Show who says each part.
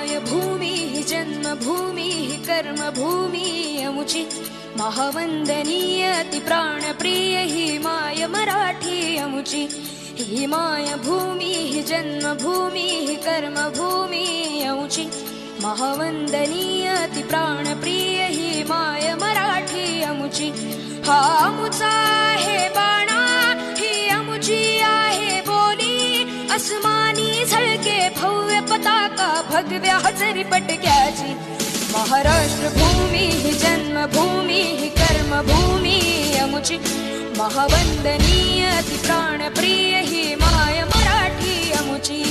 Speaker 1: मायभूमी हि जन्मभूमी हि कर्मभूमी अमुची महावंदनीय अति प्राणप्रिय ही माय मराठी अमुची ही मायभूमी हि जन्मभूमी हि कर्मभूमी अमुची महावंदनीय अति प्राणप्रिय ही माय मराठी अमुची हा अमुचा आहे बाणा ही अमुची आहे बोली अस्मानी झळके भव्य पताका भगव्या हजरी पटक्याची महाराष्ट्र भूमी ही जन्मभूमी ही कर्मभूमी अमुची महावंदनीय अति प्राणप्रिय ही माय मराठी अमुची।